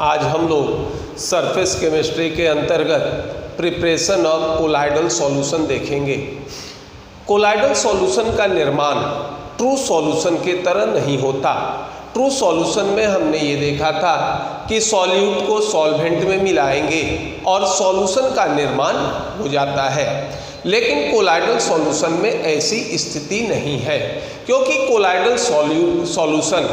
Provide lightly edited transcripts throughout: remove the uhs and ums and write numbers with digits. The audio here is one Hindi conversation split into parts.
आज हम लोग सरफेस केमिस्ट्री के अंतर्गत प्रिपरेशन ऑफ कोलाइडल सॉल्यूशन देखेंगे। कोलाइडल सॉल्यूशन का निर्माण ट्रू सॉल्यूशन की तरह नहीं होता। ट्रू सॉल्यूशन में हमने ये देखा था कि सॉल्यूट को सॉल्वेंट में मिलाएंगे और सॉल्यूशन का निर्माण हो जाता है, लेकिन कोलाइडल सॉल्यूशन में ऐसी स्थिति नहीं है, क्योंकि कोलाइडल सॉल्यूशन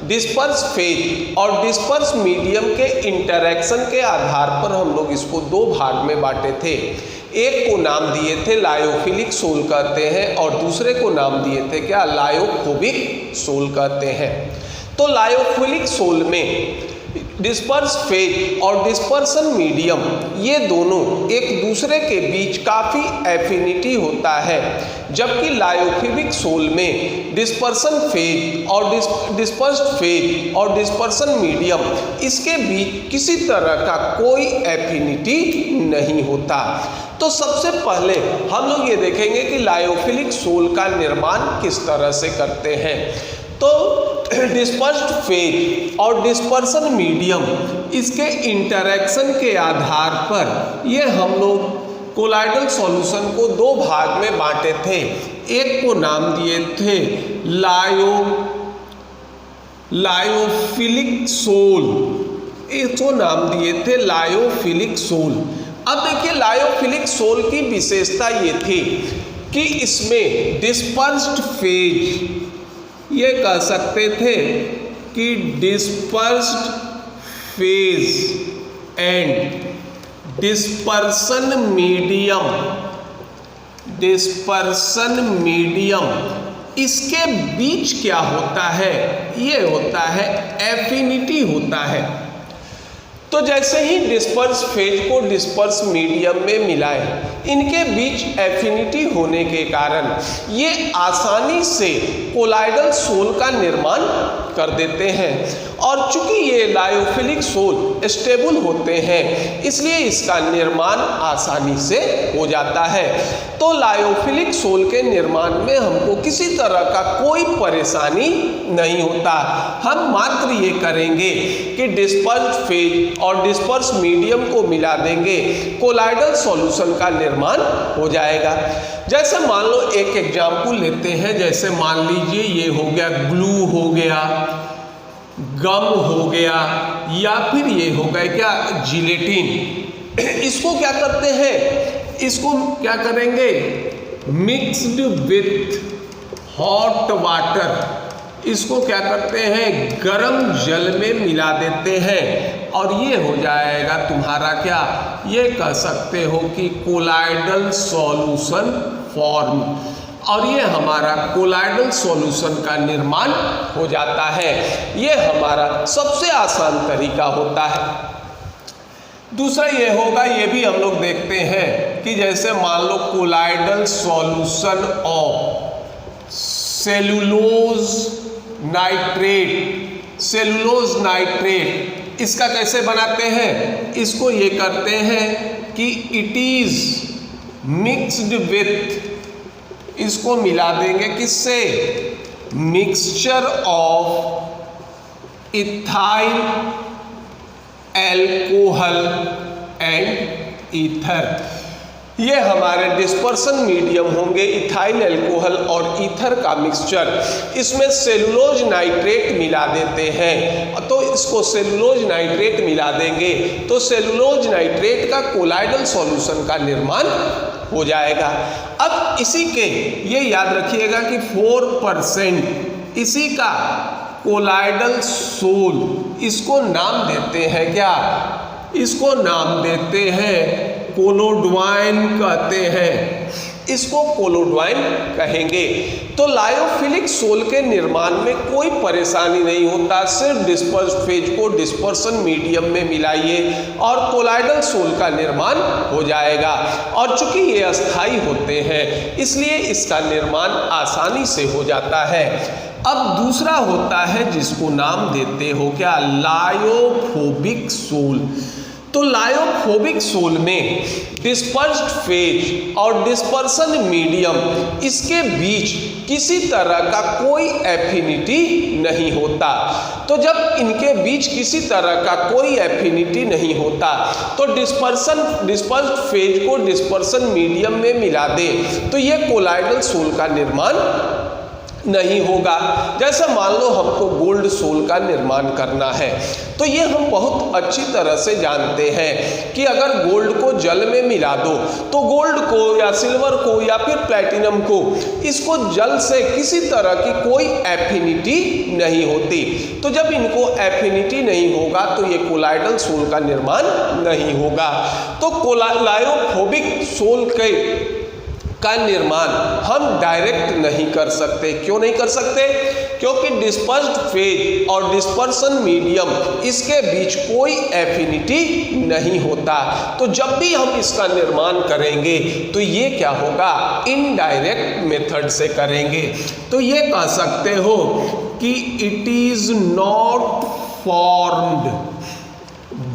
डिस्पर्स फेज और डिस्पर्स मीडियम के इंटरैक्शन के आधार पर हम लोग इसको दो भाग में बांटे थे। एक को नाम दिए थे लायोफिलिक सोल कहते हैं और दूसरे को नाम दिए थे क्या, लायोफोबिक सोल कहते हैं। तो लायोफिलिक सोल में डिस्पर्स फेज और डिस्पर्सन मीडियम ये दोनों एक दूसरे के बीच काफ़ी एफिनिटी होता है, जबकि लायोफिलिक सोल में डिस्पर्सन फेज और डिस्पर्स्ड फेज और डिस्पर्सन मीडियम इसके बीच किसी तरह का कोई एफिनिटी नहीं होता। तो सबसे पहले हम लोग ये देखेंगे कि लायोफिलिक सोल का निर्माण किस तरह से करते हैं। तो डिस्पर्स्ड फेज और डिस्पर्सन मीडियम इसके इंटरैक्शन के आधार पर ये हम लोग कोलाइडल सॉल्यूशन को दो भाग में बांटे थे। एक को नाम दिए थे लायोफिलिक सोल, इसको नाम दिए थे लायोफिलिक सोल। अब देखिए लायोफिलिक सोल की विशेषता ये थी कि इसमें डिस्पर्स्ड फेज ये कह सकते थे कि dispersed phase and dispersion medium इसके बीच क्या होता है, ये होता है एफिनिटी होता है। तो जैसे ही डिस्पर्स फेज को डिस्पर्स मीडियम में मिलाएं, इनके बीच एफिनिटी होने के कारण ये आसानी से कोलाइडल सोल का निर्माण कर देते हैं। और चूंकि ये लायोफिलिक सोल स्टेबल होते हैं, इसलिए इसका निर्माण आसानी से हो जाता है। तो लायोफिलिक सोल के निर्माण में हमको किसी तरह का कोई परेशानी नहीं होता। हम मात्र ये करेंगे कि डिस्पर्स्ड फेज और डिस्पर्स मीडियम को मिला देंगे, कोलाइडल सॉल्यूशन का निर्माण हो जाएगा। जैसे मान लो एक एग्जाम्पल लेते हैं, जैसे मान लीजिए ये हो गया ग्लू हो गया, गम हो गया, या फिर ये हो गया क्या, जिलेटिन। इसको क्या करते हैं, इसको क्या करेंगे, मिक्स्ड विथ हॉट वाटर, इसको क्या करते हैं, गर्म जल में मिला देते हैं और ये हो जाएगा तुम्हारा क्या, ये कह सकते हो कि कोलाइडल सॉल्यूशन फॉर्म, और ये हमारा कोलाइडल सॉल्यूशन का निर्माण हो जाता है। ये हमारा सबसे आसान तरीका होता है। दूसरा ये होगा, ये भी हम लोग देखते हैं कि जैसे मान लो colloidal solution of cellulose nitrate, इसका कैसे बनाते हैं, इसको ये करते हैं कि इट इज मिक्स्ड विथ, इसको मिला देंगे किससे, mixture of ethyl alcohol and ether. ये हमारे डिस्पर्सन मीडियम होंगे, इथाइल एल्कोहल और ईथर का मिक्सचर। इसमें सेलुलोज नाइट्रेट मिला देते हैं, तो इसको सेलुलोज नाइट्रेट मिला देंगे तो सेलुलोज नाइट्रेट का कोलाइडल सॉल्यूशन का निर्माण हो जाएगा। अब इसी के ये याद रखिएगा कि 4% इसी का कोलाइडल सोल, इसको नाम देते हैं क्या, इसको नाम देते हैं कोलोडवाइन कहते हैं, इसको कोलोडवाइन कहेंगे। तो लायोफिलिक सोल के निर्माण में कोई परेशानी नहीं होता, सिर्फ डिस्पर्स्ड फेज को डिस्पर्सन मीडियम में मिलाइए और कोलाइडल सोल का निर्माण हो जाएगा। और चूंकि ये अस्थाई होते हैं, इसलिए इसका निर्माण आसानी से हो जाता है। अब दूसरा होता है जिसको नाम देते हो क्या, लायोफोबिक सोल। तो लायोफोबिक सोल में डिस्पर्स्ड फेज और डिस्पर्सन मीडियम, इसके बीच किसी तरह का कोई एफिनिटी नहीं होता। तो जब इनके बीच किसी तरह का कोई एफिनिटी नहीं होता तो डिस्पर्स्ड फेज को डिस्पर्सन मीडियम में मिला दे तो ये कोलाइडल सोल का निर्माण नहीं होगा। जैसे मान लो हमको गोल्ड सोल का निर्माण करना है, तो ये हम बहुत अच्छी तरह से जानते हैं कि अगर गोल्ड को जल में मिला दो तो गोल्ड को या सिल्वर को या फिर प्लैटिनम को, इसको जल से किसी तरह की कोई एफिनिटी नहीं होती। तो जब इनको एफिनिटी नहीं होगा तो ये कोलाइडल सोल का निर्माण नहीं होगा। तो लायोफोबिक सोल का निर्माण हम डायरेक्ट नहीं कर सकते। क्यों नहीं कर सकते? क्योंकि डिस्पर्स्ड फेज और डिस्पर्सन मीडियम, इसके बीच कोई एफिनिटी नहीं होता। तो जब भी हम इसका निर्माण करेंगे तो ये क्या होगा, इनडायरेक्ट मेथड से करेंगे। तो ये कह सकते हो कि it is not formed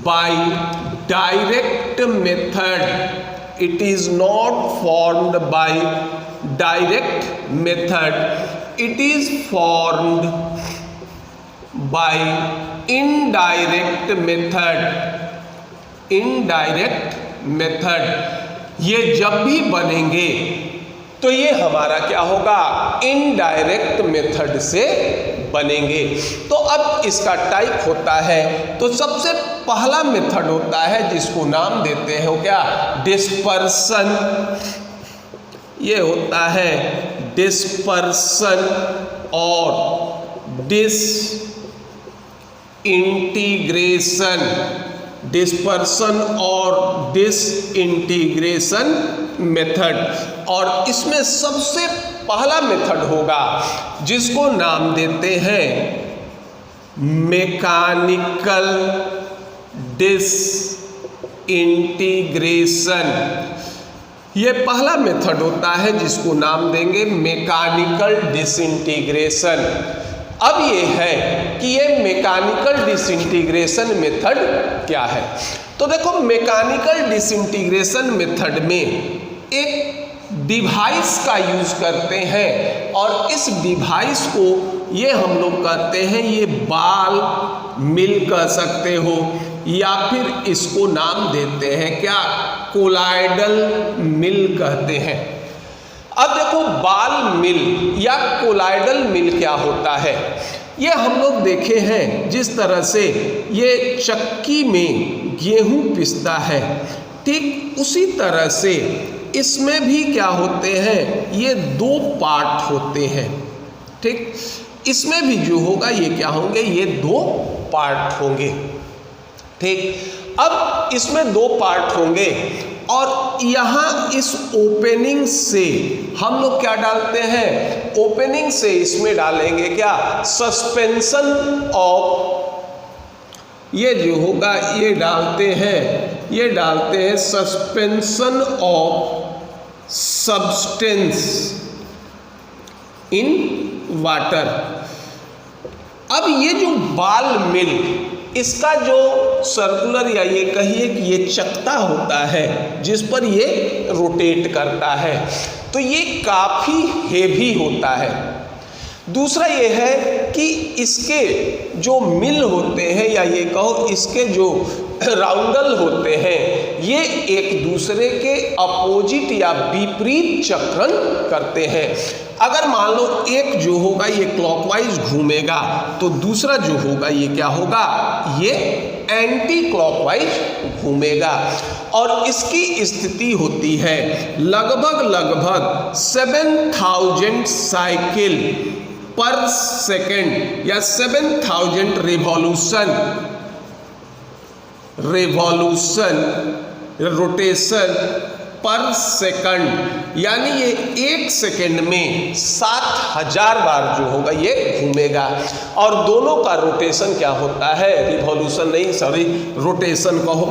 by direct method, it is not formed by direct method, it is formed by indirect method, indirect method। ये जब भी बनेंगे तो ये हमारा क्या होगा, इनडायरेक्ट मेथड से बनेंगे। तो अब इसका टाइप होता है, तो सबसे पहला मेथड होता है जिसको नाम देते हैं वो क्या, डिस्पर्सन। ये होता है डिस्पर्सन और डिसइंटीग्रेशन, डिस्पर्सन और डिसइंटीग्रेशन मेथड। और इसमें सबसे पहला मेथड होगा जिसको नाम देते हैं मैकेनिकल डिसइंटीग्रेशन। ये पहला मेथड होता है जिसको नाम देंगे मैकेनिकल डिसइंटीग्रेशन। अब ये है कि ये मैकेनिकल डिसइंटीग्रेशन मेथड क्या है। तो देखो, मैकेनिकल डिसइंटीग्रेशन मेथड में एक डिवाइस का यूज करते हैं और इस डिवाइस को ये हम लोग कहते हैं, ये बाल मिल कह सकते हो या फिर इसको नाम देते हैं क्या, कोलाइडल मिल कहते हैं। अब देखो, बाल मिल या कोलाइडल मिल क्या होता है, ये हम लोग देखे हैं जिस तरह से ये चक्की में गेहूं पिसता है, ठीक उसी तरह से इसमें भी क्या होते हैं, ये दो पार्ट होते हैं। ठीक, इसमें भी जो होगा ये क्या होंगे, ये दो पार्ट होंगे। ठीक, अब इसमें दो पार्ट होंगे और यहाँ इस ओपनिंग से हम लोग क्या डालते हैं, ओपनिंग से इसमें डालेंगे क्या, सस्पेंशन ऑफ, ये जो होगा ये डालते हैं suspension of substance in water. अब ये जो बाल मिल, इसका जो सर्कुलर या ये कहिए कि ये चकता होता है जिस पर ये रोटेट करता है, तो ये काफ़ी हेवी होता है। दूसरा ये है कि इसके जो मिल होते हैं या ये कहो इसके जो राउंडल होते हैं, ये एक दूसरे के अपोजिट या विपरीत चक्रण करते हैं। अगर मान लो एक जो होगा ये क्लॉकवाइज घूमेगा तो दूसरा जो होगा ये क्या होगा, ये एंटी क्लॉकवाइज घूमेगा। और इसकी स्थिति होती है लगभग 7000 साइकिल पर सेकेंड या 7000 रोटेशन पर सेकंड, यानी ये एक सेकंड में 7000 बार जो होगा ये घूमेगा। और दोनों का रोटेशन क्या होता है, रिवॉल्यूशन नहीं सॉरी रोटेशन कहो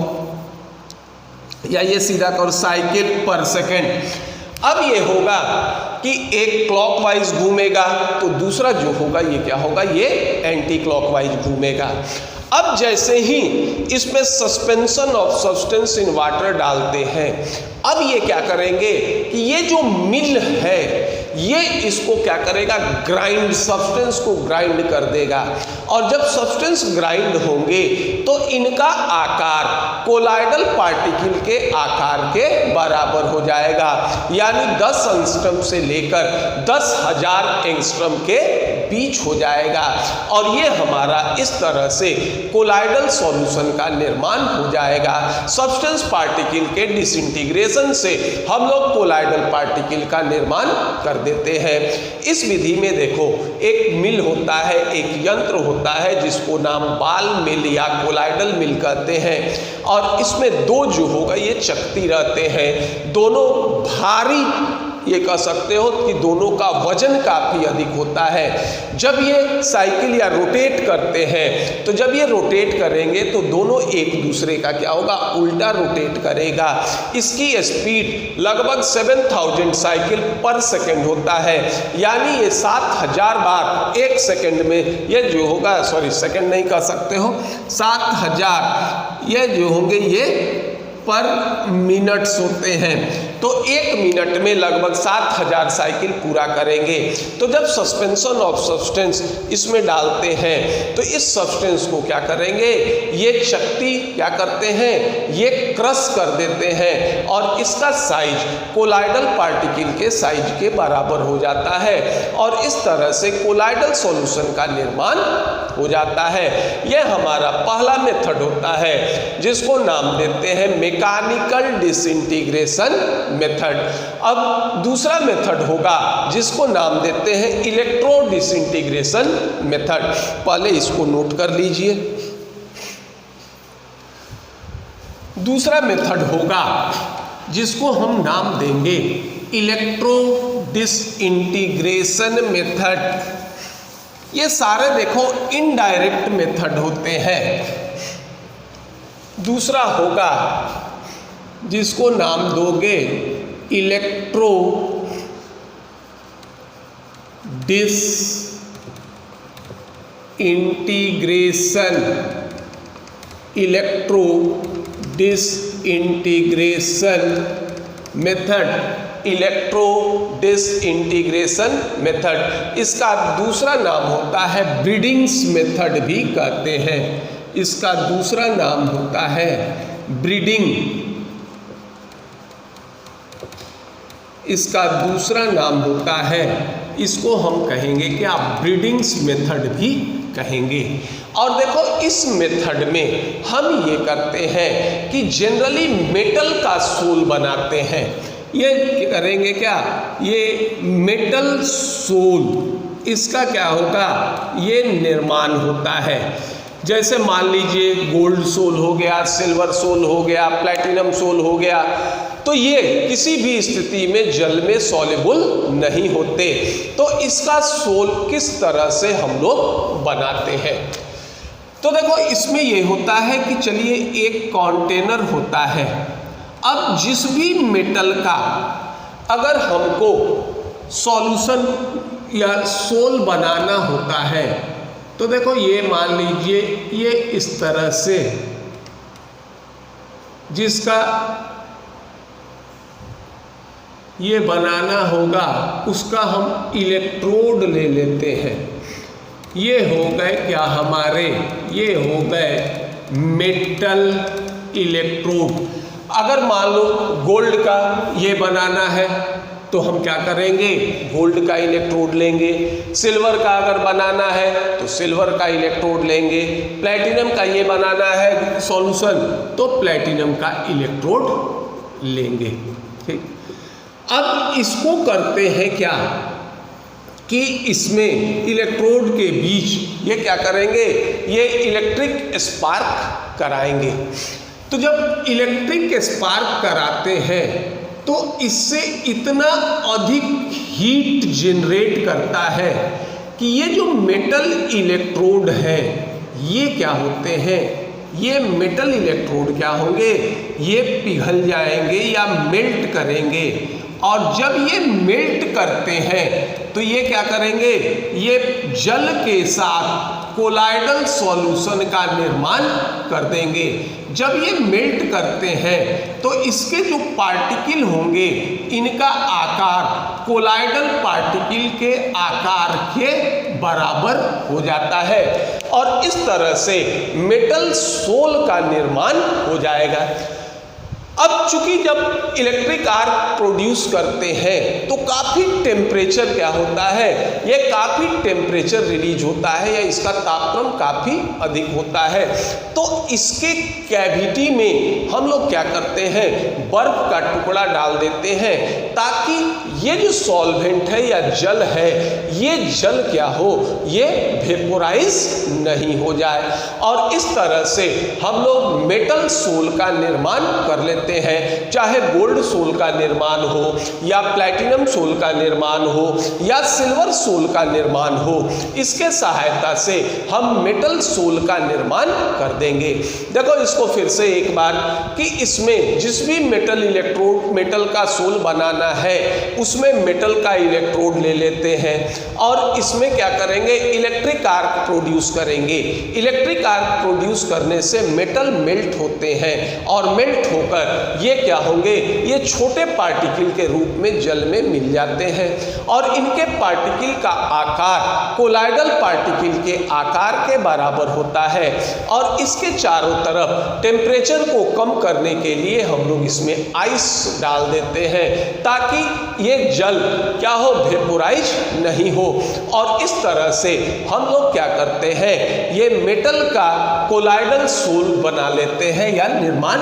या ये सीधा कहो साइकिल पर सेकंड। अब ये होगा कि एक क्लॉकवाइज घूमेगा तो दूसरा जो होगा ये क्या होगा, ये एंटी क्लॉकवाइज घूमेगा। अब जैसे ही इसमें suspension of substance in water डालते हैं, अब ये क्या करेंगे कि ये जो मिल है ये इसको क्या करेगा, ग्राइंड, सब्सटेंस को ग्राइंड कर देगा। और जब सब्सटेंस ग्राइंड होंगे तो इनका आकार कोलाइडल पार्टिकल के आकार के बराबर हो जाएगा, यानी 10 एंगस्ट्रम से लेकर 10,000 एंगस्ट्रम के बीच हो जाएगा। और ये हमारा इस तरह से कोलाइडल सॉल्यूशन का निर्माण हो जाएगा। सब्सटेंस पार्टिकल के डिसइंटीग्रेशन से हम लोग कोलाइडल पार्टिकल का निर्माण कर देते हैं। इस विधि में देखो, एक मिल होता है, एक यंत्र होता है जिसको नाम बाल मिल या कोलाइडल मिल कहते हैं। और इसमें दो जो होगा ये चकती रहते हैं, दोनों भारी, ये कह सकते हो कि दोनों का वजन काफ़ी अधिक होता है। जब ये साइकिल या रोटेट करते हैं तो जब ये रोटेट करेंगे तो दोनों एक दूसरे का क्या होगा, उल्टा रोटेट करेगा। इसकी स्पीड लगभग 7000 साइकिल पर सेकंड होता है, यानी ये 7000 बार एक सेकंड में ये जो होगा, सॉरी सेकंड नहीं कह सकते हो, 7000 ये जो होंगे ये पर मिनट्स होते हैं। तो एक मिनट में लगभग 7000 साइकिल पूरा करेंगे। तो जब सस्पेंशन ऑफ सब्सटेंस इसमें डालते हैं तो इस सब्सटेंस को क्या करेंगे, ये चकती क्या करते हैं, ये क्रश कर देते हैं और इसका साइज कोलाइडल पार्टिकल के साइज के बराबर हो जाता है। और इस तरह से कोलाइडल सॉल्यूशन का निर्माण हो जाता है। यह हमारा पहला मेथड होता है जिसको नाम देते हैं मैकेनिकल डिसइंटीग्रेशन मेथड। अब दूसरा मेथड होगा जिसको नाम देते हैं इलेक्ट्रो डिसइंटीग्रेशन मेथड। पहले इसको नोट कर लीजिए। दूसरा मेथड होगा जिसको हम नाम देंगे इलेक्ट्रो डिसइंटीग्रेशन मेथड। ये सारे देखो इनडायरेक्ट मेथड होते हैं। दूसरा होगा जिसको नाम दोगे electro disintegration, electro disintegration method, electro disintegration method. इसका दूसरा नाम होता है ब्रीडिंग्स मेथड भी कहते हैं। इसका दूसरा नाम होता है ब्रीडिंग, इसका दूसरा नाम होता है, इसको हम कहेंगे कि आप ब्रीडिंग्स मेथड भी कहेंगे। और देखो इस मेथड में हम ये करते हैं कि जनरली मेटल का सोल बनाते हैं। ये करेंगे क्या, ये मेटल सोल, इसका क्या होगा, ये निर्माण होता है। जैसे मान लीजिए गोल्ड सोल हो गया, सिल्वर सोल हो गया, प्लैटिनम सोल हो गया, तो ये किसी भी स्थिति में जल में सॉल्युबल नहीं होते। तो इसका सोल किस तरह से हम लोग बनाते हैं, तो देखो इसमें ये होता है कि चलिए एक कंटेनर होता है। अब जिस भी मेटल का अगर हमको सॉल्यूशन या सोल बनाना होता है तो देखो ये मान लीजिए ये इस तरह से, जिसका ये बनाना होगा उसका हम इलेक्ट्रोड ले लेते हैं। ये हो गए क्या हमारे, ये हो गए मेटल इलेक्ट्रोड। अगर मान लो गोल्ड का ये बनाना है तो हम क्या करेंगे, गोल्ड का इलेक्ट्रोड लेंगे। सिल्वर का अगर बनाना है तो सिल्वर का इलेक्ट्रोड लेंगे। प्लैटिनम का ये बनाना है सॉल्यूशन तो प्लैटिनम का इलेक्ट्रोड लेंगे। ठीक, अब इसको करते हैं क्या कि इसमें इलेक्ट्रोड के बीच ये क्या करेंगे, ये इलेक्ट्रिक स्पार्क कराएंगे। तो जब इलेक्ट्रिक स्पार्क कराते हैं तो इससे इतना अधिक हीट जनरेट करता है कि ये जो मेटल इलेक्ट्रोड है ये क्या होते हैं, ये मेटल इलेक्ट्रोड क्या होंगे, ये पिघल जाएंगे या मेल्ट करेंगे। और जब ये मेल्ट करते हैं तो ये क्या करेंगे, ये जल के साथ कोलाइडल सॉल्यूशन का निर्माण कर देंगे। जब ये मेल्ट करते हैं तो इसके जो पार्टिकल होंगे इनका आकार कोलाइडल पार्टिकल के आकार के बराबर हो जाता है और इस तरह से मेटल सोल का निर्माण हो जाएगा। अब चूंकि जब इलेक्ट्रिक आर्क प्रोड्यूस करते हैं तो काफ़ी टेम्परेचर क्या होता है, ये काफ़ी टेम्परेचर रिलीज होता है या इसका तापक्रम काफ़ी अधिक होता है। तो इसके कैविटी में हम लोग क्या करते हैं, बर्फ का टुकड़ा डाल देते हैं ताकि ये जो सॉल्वेंट है या जल है ये जल क्या हो, ये वेपोराइज नहीं हो जाए और इस तरह से हम लोग मेटल सोल का निर्माण कर लेते हैं। चाहे गोल्ड सोल का निर्माण हो या प्लैटिनम सोल का निर्माण हो या सिल्वर सोल का निर्माण हो, इसके सहायता से हम मेटल सोल का निर्माण कर देंगे। देखो इसको फिर से एक बार कि इसमें जिस भी मेटल इलेक्ट्रोड मेटल का सोल बनाना है उसमें मेटल का इलेक्ट्रोड ले लेते हैं और इसमें क्या करेंगे, इलेक्ट्रिक आर्क प्रोड्यूस करेंगे। इलेक्ट्रिक आर्क प्रोड्यूस करने से मेटल मेल्ट होते हैं और मेल्ट होकर ये क्या होंगे, ये छोटे पार्टिकल के रूप में जल में मिल जाते हैं और इनके पार्टिकल का आकार कोलाइडल पार्टिकल के आकार के बराबर होता है और इसके चारों तरफ टेम्परेचर को कम करने के लिए हम लोग इसमें आइस डाल देते हैं ताकि ये जल क्या हो, वेपोराइज नहीं हो और इस तरह से हम लोग क्या करते हैं, ये मेटल का कोलाइडल सोल बना लेते हैं या निर्माण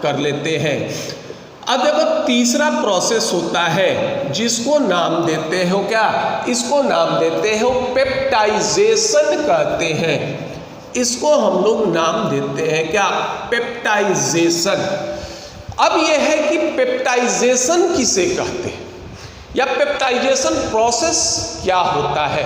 कर लेते हैं। अब देखो तीसरा प्रोसेस होता है जिसको नाम देते हो क्या, इसको नाम देते हो पेप्टाइजेशन कहते हैं। इसको हम लोग नाम देते हैं क्या, पेप्टाइजेशन। अब यह है कि पेप्टाइजेशन किसे कहते हैं या पेप्टाइजेशन प्रोसेस क्या होता है।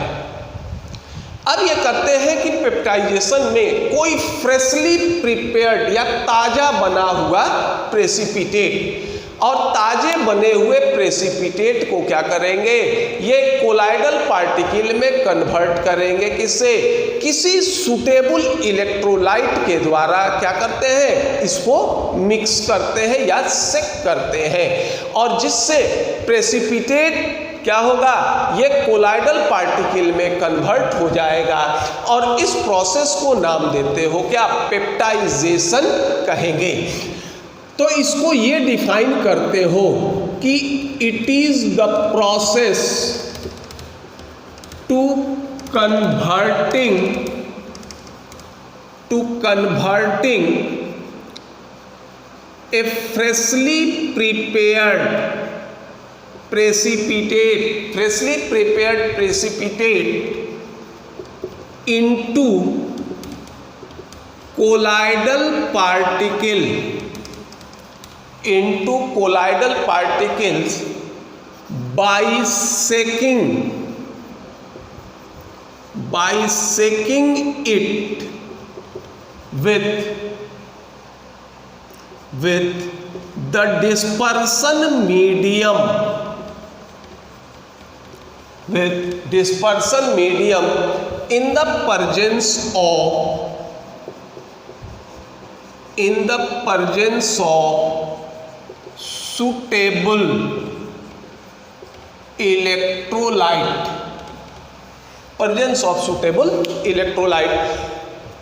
अब ये कहते हैं कि पेप्टाइजेशन में कोई फ्रेशली प्रिपेयर्ड या ताज़ा बना हुआ प्रेसिपिटेट और ताजे बने हुए प्रेसिपिटेट को क्या करेंगे, ये कोलाइडल पार्टिकल में कन्वर्ट करेंगे किससे, किसी सुटेबल इलेक्ट्रोलाइट के द्वारा क्या करते हैं, इसको मिक्स करते हैं या सेक करते हैं और जिससे प्रेसिपिटेट क्या होगा, ये कोलाइडल पार्टिकल में कन्वर्ट हो जाएगा और इस प्रोसेस को नाम देते हो क्या, पेप्टाइजेशन कहेंगे। तो इसको ये डिफाइन करते हो कि it is the process to converting a freshly prepared precipitate into colloidal particles by shaking it with the dispersion medium in the presence of suitable electrolyte।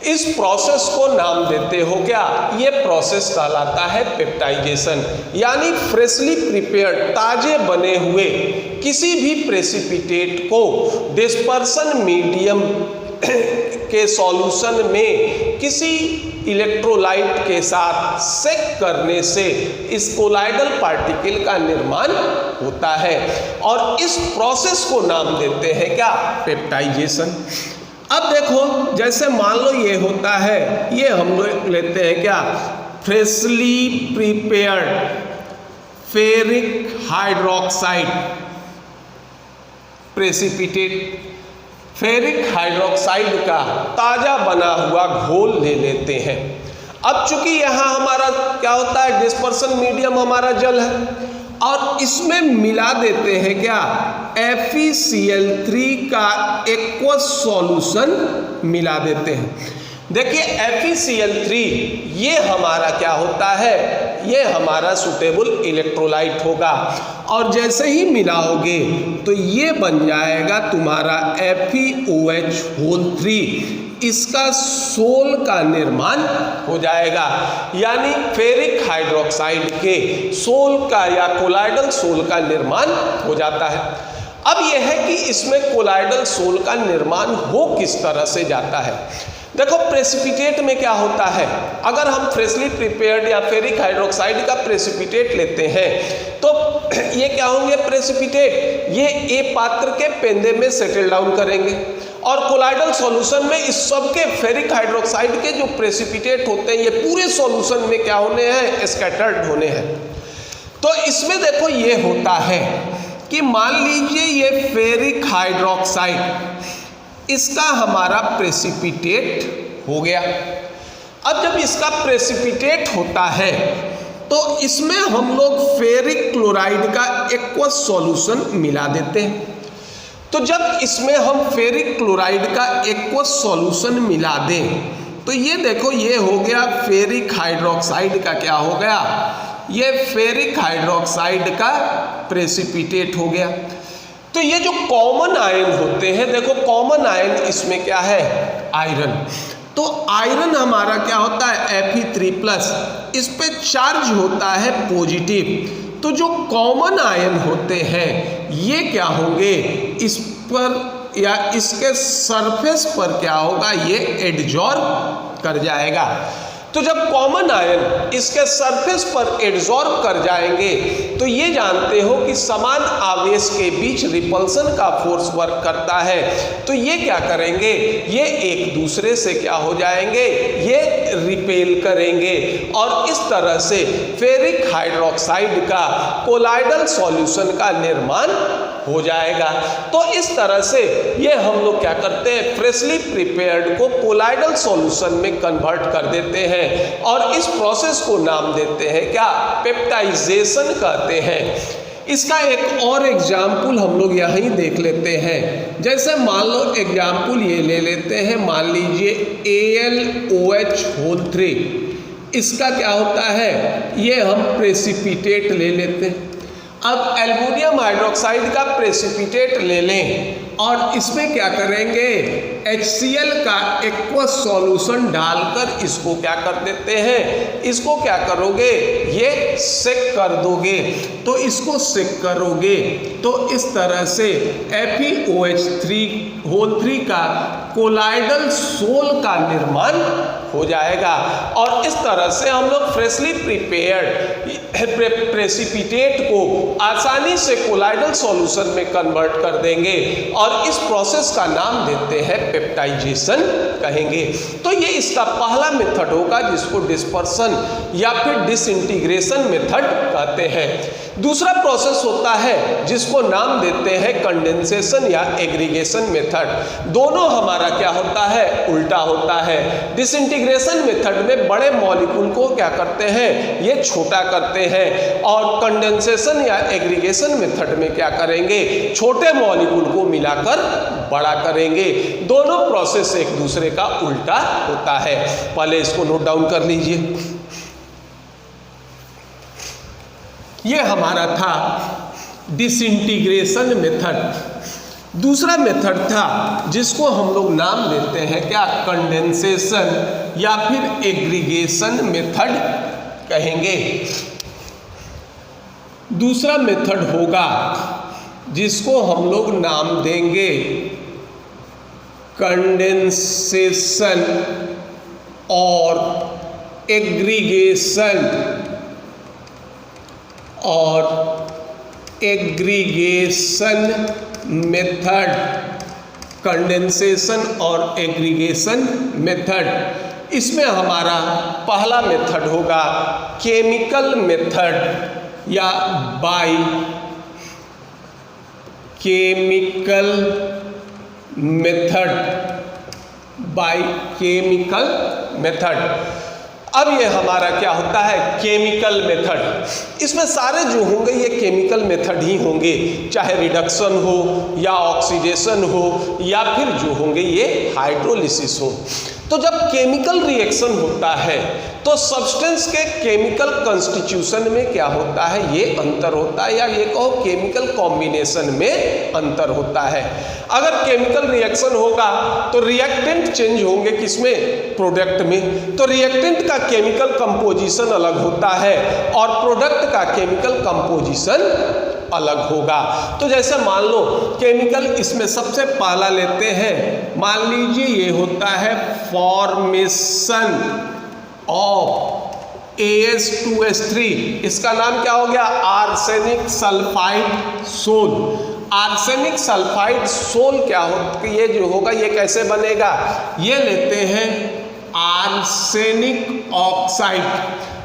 इस प्रोसेस को नाम देते हो क्या, ये प्रोसेस कहलाता है पेप्टाइजेशन। यानी फ्रेशली प्रिपेयर्ड ताजे बने हुए किसी भी प्रेसिपिटेट को डिस्पर्सन मीडियम के सॉल्यूशन में किसी इलेक्ट्रोलाइट के साथ सेक करने से इस कोलाइडल पार्टिकल का निर्माण होता है और इस प्रोसेस को नाम देते हैं क्या, पेप्टाइजेशन। अब देखो जैसे मान लो ये होता है, ये हम लोग लेते हैं क्या, freshly prepared ferric hydroxide precipitate, ferric hydroxide का ताज़ा बना हुआ घोल ले लेते हैं। अब चूंकि यहाँ हमारा क्या होता है, डिस्पर्सन मीडियम हमारा जल है और इसमें मिला देते हैं क्या, FeCl3 का एक्वस सॉल्यूशन मिला देते हैं। देखिए FeCl3 ये हमारा क्या होता है, ये हमारा सुटेबल इलेक्ट्रोलाइट होगा, और जैसे ही मिलाओगे तो ये बन जाएगा तुम्हारा FeOH3, इसका सोल का निर्माण हो जाएगा, यानी फेरिक हाइड्रोक्साइड के सोल का या कोलाइडल सोल का निर्माण हो जाता है। अब यह है कि इसमें कोलाइडल सोल का निर्माण हो किस तरह से जाता है। देखो प्रेसिपिटेट में क्या होता है, अगर हम फ्रेशली प्रिपेयर्ड या फेरिक हाइड्रोक्साइड का प्रेसिपिटेट लेते हैं तो ये क्या होंगे प्रेसिपिटेट, ये ए पात्र के पेंदे में सेटल डाउन करेंगे, और कोलाइडल सॉल्यूशन में इस सब के फेरिक हाइड्रोक्साइड के जो प्रेसिपिटेट होते हैं ये पूरे सॉल्यूशन में क्या होने हैं, स्कैटर्ड होने हैं। तो इसमें देखो ये होता है कि मान लीजिए ये फेरिक हाइड्रोक्साइड इसका हमारा प्रेसिपिटेट हो गया। अब जब इसका प्रेसिपिटेट होता है तो इसमें हम लोग फेरिक क्लोराइड का एक्वस सॉल्यूशन मिला देते हैं। तो जब इसमें हम फेरिक क्लोराइड का एक्वस सॉल्यूशन मिला दें तो ये देखो ये हो गया फेरिक हाइड्रोक्साइड का क्या हो गया, ये फेरिक हाइड्रोक्साइड का प्रेसिपिटेट हो गया। तो ये जो कॉमन आयन होते हैं, देखो कॉमन आयन इसमें क्या है, आयरन। तो आयरन हमारा क्या होता है Fe3+, इस पे चार्ज होता है पॉजिटिव। तो जो कॉमन आयन होते हैं ये क्या होंगे, इस पर या इसके सरफेस पर क्या होगा, ये एडजॉर्ब कर जाएगा। तो जब कॉमन आयन इसके सरफेस पर एड्जॉर्ब कर जाएंगे तो ये जानते हो कि समान आवेश के बीच रिपल्सन का फोर्स वर्क करता है, तो ये क्या करेंगे, ये एक दूसरे से क्या हो जाएंगे, ये रिपेल करेंगे, और इस तरह से फेरिक हाइड्रोक्साइड का कोलाइडल सॉल्यूशन का निर्माण हो जाएगा। तो इस तरह से ये हम लोग क्या करते हैं, फ्रेशली प्रिपेयर्ड को कोलाइडल सॉल्यूशन में कन्वर्ट कर देते हैं, और इस प्रोसेस को नाम देते हैं क्या, पेप्टाइजेशन कहते हैं। इसका एक और एग्जाम्पल हम लोग यहाँ ही देख लेते हैं। जैसे मान लो एग्जाम्पल ये ले लेते हैं, मान लीजिए AlOH3, इसका क्या होता है, ये हम प्रेसिपिटेट ले लेते हैं। अब एल्युमिनियम हाइड्रोक्साइड का प्रेसिपिटेट ले लें और इसमें क्या करेंगे, HCl का एक्वस सॉल्यूशन डालकर इसको क्या कर देते हैं, इसको क्या करोगे, ये सेक कर दोगे। तो इसको सेक करोगे तो इस तरह से FeOH3 का कोलाइडल सोल का निर्माण हो जाएगा, और इस तरह से हम लोग फ्रेशली प्रिपेयर्ड प्रेसिपिटेट को आसानी से कोलाइडल सॉल्यूशन में कन्वर्ट कर देंगे, और इस प्रोसेस का नाम देते हैं पेप्टाइजेशन कहेंगे। तो ये इसका पहला मेथड होगा जिसको डिस्पर्सन या फिर डिसइंटीग्रेशन मेथड कहते हैं। दूसरा प्रोसेस होता है जिसको नाम देते हैं कंडेंसेशन या एग्रीगेशन मेथड। दोनों हमारा क्या होता है, उल्टा होता है। डिसइंटीग्रेशन मेथड में बड़े मॉलिक्यूल को क्या करते हैं, ये छोटा करते हैं, और कंडेंसेशन या एग्रीगेशन मेथड में क्या करेंगे, छोटे मॉलिक्यूल को मिलाकर बड़ा करेंगे। दोनों प्रोसेस एक दूसरे का उल्टा होता है। पहले इसको नोट डाउन कर लीजिए। ये हमारा था डिसइंटीग्रेशन मेथड। दूसरा मेथड था जिसको हम लोग नाम देते हैं क्या, कंडेंसेशन या फिर एग्रीगेशन मेथड कहेंगे। दूसरा मेथड होगा जिसको हम लोग नाम देंगे कंडेंसेशन और एग्रीगेशन मेथड। कंडेंसेशन और एग्रीगेशन मेथड, इसमें हमारा पहला मेथड होगा केमिकल मेथड या बाई केमिकल मेथड। अब ये हमारा क्या होता है, केमिकल मेथड। इसमें सारे जो होंगे ये केमिकल मेथड ही होंगे, चाहे रिडक्शन हो या ऑक्सीडेशन हो या फिर जो होंगे ये हाइड्रोलिसिस हो। तो जब केमिकल रिएक्शन होता है तो सब्सटेंस के केमिकल कॉन्स्टिट्यूशन में क्या होता है, ये अंतर होता है, या ये कहो केमिकल कॉम्बिनेशन में अंतर होता है। अगर केमिकल रिएक्शन होगा तो रिएक्टेंट चेंज होंगे किसमें, प्रोडक्ट में। तो रिएक्टेंट का केमिकल कंपोजिशन अलग होता है और प्रोडक्ट का केमिकल कंपोजिशन अलग होगा। तो जैसे मान लो केमिकल, इसमें सबसे पहला लेते हैं, मान लीजिए ये होता है फॉर्मेशन ऑफ AS2S3, इसका नाम क्या हो गया, arsenic sulphide sol. Arsenic sulphide sol क्या हो, ये जो होगा ये कैसे बनेगा, ये लेते हैं आर्सेनिक ऑक्साइड।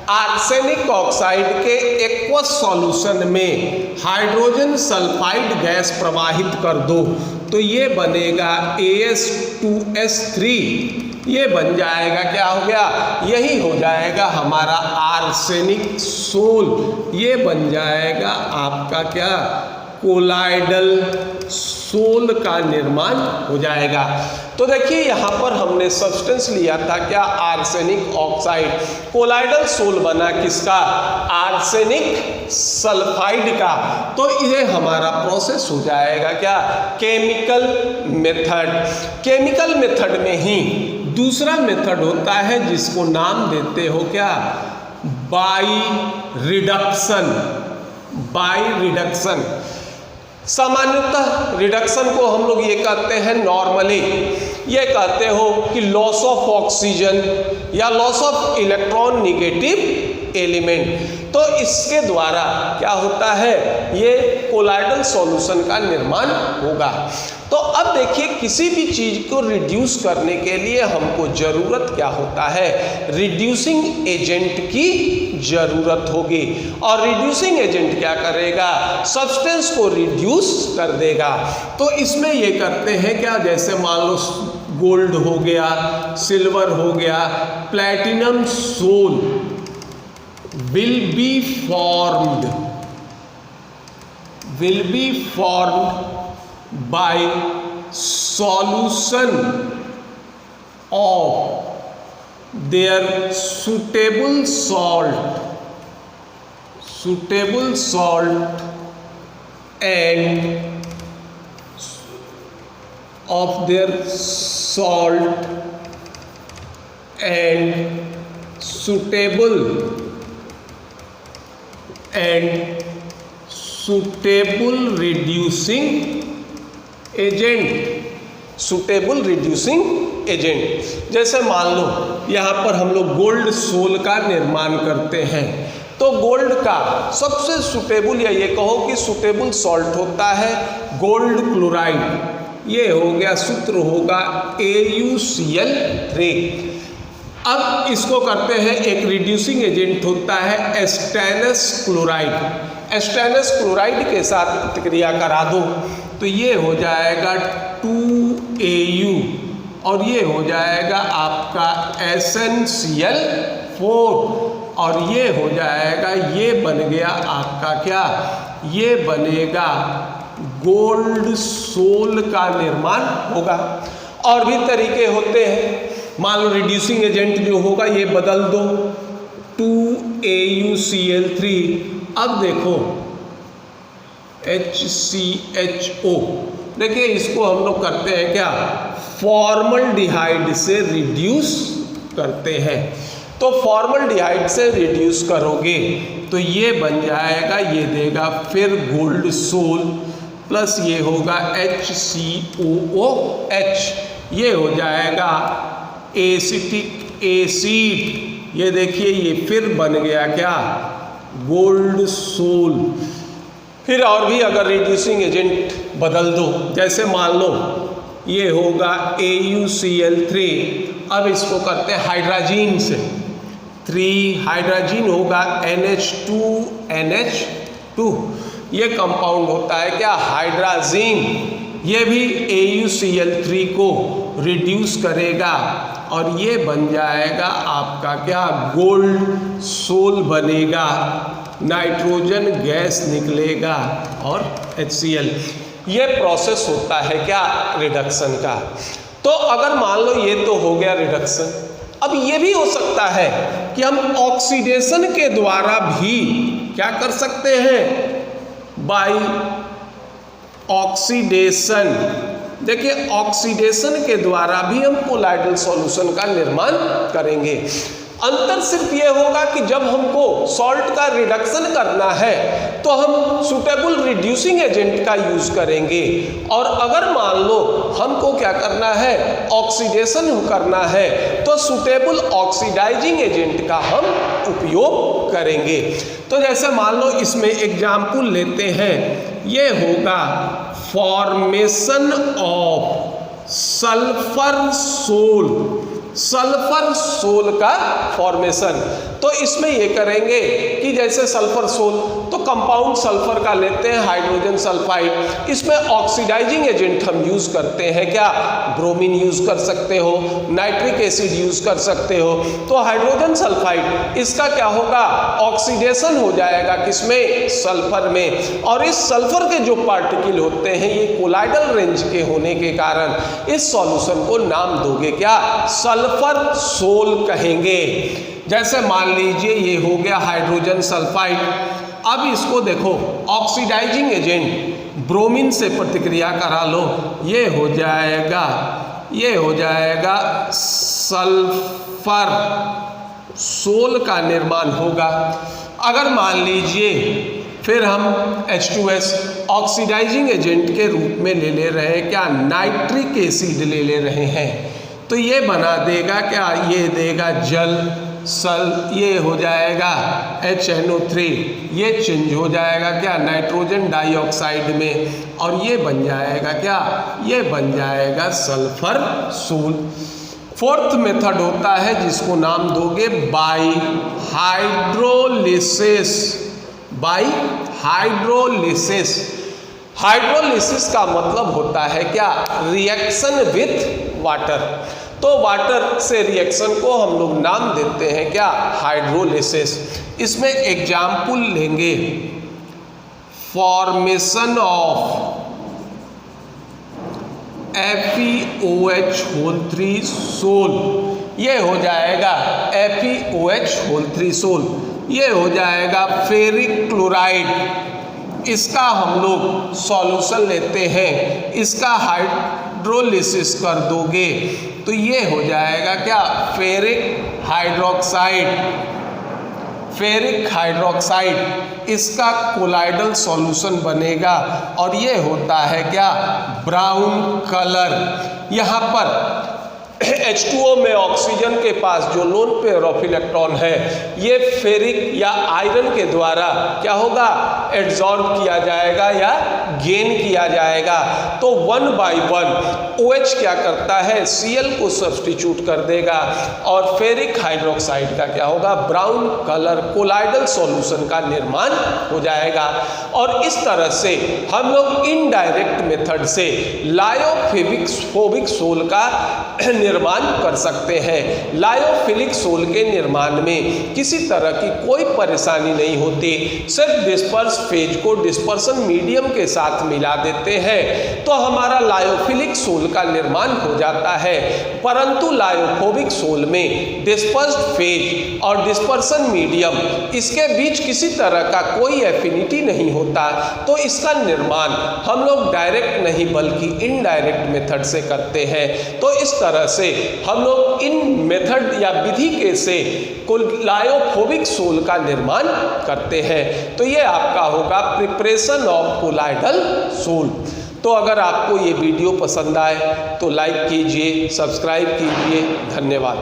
आर्सेनिक ऑक्साइड के एक्वस सॉल्यूशन में हाइड्रोजन सल्फाइड गैस प्रवाहित कर दो तो ये बनेगा AS2S3। ये बन जाएगा, क्या हो गया, यही हो जाएगा हमारा आर्सेनिक सोल। ये बन जाएगा आपका क्या, कोलाइडल सोल का निर्माण हो जाएगा। तो देखिए यहाँ पर हमने सब्सटेंस लिया था क्या, आर्सेनिक ऑक्साइड। कोलाइडल सोल बना किसका, आर्सेनिक सल्फाइड का। तो ये हमारा प्रोसेस हो जाएगा क्या, केमिकल मेथड। केमिकल मेथड में ही दूसरा मेथड होता है जिसको नाम देते हो क्या, बाई रिडक्शन। बाई रिडक्शन, सामान्यतः रिडक्शन को हम लोग ये कहते हैं, नॉर्मली ये कहते हो कि लॉस ऑफ ऑक्सीजन या loss of electron negative element. तो इसके द्वारा क्या होता है, ये कोलाइडल सॉल्यूशन का निर्माण होगा। तो अब देखिए किसी भी चीज को रिड्यूस करने के लिए हमको जरूरत क्या होता है, रिड्यूसिंग एजेंट की जरूरत होगी। और रिड्यूसिंग एजेंट क्या करेगा, सब्सटेंस को रिड्यूस कर देगा। तो इसमें ये करते हैं क्या, जैसे मान लो गोल्ड हो गया, सिल्वर हो गया, platinum sol will be formed by solution of their suitable salt and of their salt and suitable reducing agent. Suitable reducing agent, जैसे मान लो यहाँ पर हम लोग गोल्ड सोल का निर्माण करते हैं, तो गोल्ड का सबसे सुटेबल, या ये कहो कि सुटेबल सॉल्ट होता है गोल्ड क्लोराइड। ये हो गया, सूत्र होगा AuCl3। अब इसको करते हैं, एक रिड्यूसिंग एजेंट होता है स्टेनस क्लोराइड। स्टेनस क्लोराइड के साथ प्रतिक्रिया करा दो तो ये हो जाएगा 2Au और ये हो जाएगा आपका SnCl4 और ये हो जाएगा, ये बन गया आपका क्या, ये बनेगा गोल्ड सोल का निर्माण होगा। और भी तरीके होते हैं, मान लो रिड्यूसिंग एजेंट जो होगा ये बदल दो 2AuCl3। अब देखो HCHO, देखिए इसको हम लोग करते हैं क्या, फॉर्मल्डिहाइड से रिड्यूस करते हैं। तो फॉर्मल्डिहाइड से रिड्यूस करोगे तो ये बन जाएगा, ये देगा फिर गोल्ड सोल प्लस ये होगा HCOOH, ये हो जाएगा एसिटिक एसिड। ये देखिए ये फिर बन गया क्या, गोल्ड सोल। फिर और भी अगर रिड्यूसिंग एजेंट बदल दो, जैसे मान लो ये होगा AuCl3, अब इसको करते हैं हाइड्रोजन से, 3 हाइड्रोजन होगा NH2NH2, ये कंपाउंड होता है क्या, हाइड्रोजन। ये भी AuCl3 को रिड्यूस करेगा और ये बन जाएगा आपका क्या, गोल्ड सोल बनेगा, नाइट्रोजन गैस निकलेगा और HCl। ये प्रोसेस होता है क्या, रिडक्शन का। तो अगर मान लो ये तो हो गया रिडक्शन, अब ये भी हो सकता है कि हम ऑक्सीडेशन के द्वारा भी क्या कर सकते हैं, बाय ऑक्सीडेशन। देखिए ऑक्सीडेशन के द्वारा भी हम कोलाइडल सॉल्यूशन का निर्माण करेंगे। अंतर सिर्फ ये होगा कि जब हमको सॉल्ट का रिडक्शन करना है तो हम सुटेबल रिड्यूसिंग एजेंट का यूज करेंगे, और अगर मान लो हमको क्या करना है, ऑक्सीडेशन करना है, तो सुटेबल ऑक्सीडाइजिंग एजेंट का हम उपयोग करेंगे। तो जैसे मान लो इसमें एग्जाम्पल लेते हैं, ये होगा formation of sulphur sol, sulphur sol का फॉर्मेशन। तो इसमें ये करेंगे कि जैसे सल्फर सोल, तो कंपाउंड सल्फर का लेते हैं हाइड्रोजन सल्फाइड, इसमें ऑक्सीडाइजिंग एजेंट हम यूज करते हैं क्या, ब्रोमीन यूज कर सकते हो, नाइट्रिक एसिड यूज कर सकते हो। तो हाइड्रोजन सल्फाइड इसका क्या होगा, ऑक्सीडेशन हो जाएगा किसमें, सल्फर में, और इस सल्फर के जो पार्टिकल होते हैं ये कोलाइडल रेंज के होने के कारण इस सॉल्यूशन को नाम दोगे क्या, सल्फर सोल कहेंगे। जैसे मान लीजिए ये हो गया हाइड्रोजन सल्फाइड, अब इसको देखो ऑक्सीडाइजिंग एजेंट ब्रोमीन से प्रतिक्रिया करा लो, ये हो जाएगा सल्फर सोल का निर्माण होगा। अगर मान लीजिए फिर हम H2S ऑक्सीडाइजिंग एजेंट के रूप में ले रहे हैं क्या, नाइट्रिक एसिड ले रहे हैं, तो ये बना देगा क्या, ये देगा जल सल, ये हो जाएगा HNO3, ये चेंज हो जाएगा क्या, नाइट्रोजन डाइऑक्साइड में, और ये बन जाएगा क्या, ये बन जाएगा सल्फर सोल। फोर्थ मेथड होता है जिसको नाम दोगे by hydrolysis, by hydrolysis. Hydrolysis का मतलब होता है क्या, रिएक्शन विथ वाटर। तो वाटर से रिएक्शन को हम लोग नाम देते हैं क्या, हाइड्रोलिसिस। इसमें एग्जाम्पल लेंगे, फॉर्मेशन ऑफ FeOH3 सोल, ये हो जाएगा FeOH3 सोल, ये हो जाएगा फेरिक क्लोराइड। इसका हम लोग सॉल्यूशन लेते हैं, इसका हाइड्रोलिसिस कर दोगे तो ये हो जाएगा क्या, फेरिक हाइड्रोक्साइड, फेरिक हाइड्रोक्साइड। इसका कोलाइडल सॉल्यूशन बनेगा और ये होता है क्या, ब्राउन कलर। यहाँ पर H2O में ऑक्सीजन के पास जो लोन पेयर ऑफ इलेक्ट्रॉन है ये फेरिक या आयरन के द्वारा क्या होगा, एड्जॉर्ब किया जाएगा या गेन किया जाएगा। तो 1 by 1 OH क्या करता है, Cl को सब्स्टिट्यूट कर देगा और फेरिक हाइड्रोक्साइड का क्या होगा, ब्राउन कलर कोलाइडल सॉल्यूशन का निर्माण हो जाएगा। और इस तरह से हम लोग इनडायरेक्ट मेथड से लायोफोबिक सोल का निर्माण कर सकते हैं। लायोफिलिक सोल के निर्माण में किसी तरह की कोई परेशानी नहीं होती, सिर्फ डिस्पर्स फेज को डिस्पर्सन मीडियम के साथ मिला देते हैं तो हमारा लायोफिलिक सोल का निर्माण हो जाता है। परंतु लायोफोबिक सोल में डिस्पर्स्ड फेज और डिस्पर्सन मीडियम इसके बीच किसी तरह का कोई एफिनिटी नहीं होता, तो इसका निर्माण हम लोग डायरेक्ट नहीं बल्कि इनडायरेक्ट मेथड से करते हैं। तो इस तरह से हम लोग इन मेथड या विधि के से लायोफोबिक सोल का निर्माण करते हैं। तो ये आपका होगा प्रिपरेशन ऑफ कोलाइडल सोल। तो अगर आपको ये वीडियो पसंद आए तो लाइक कीजिए, सब्सक्राइब कीजिए। धन्यवाद।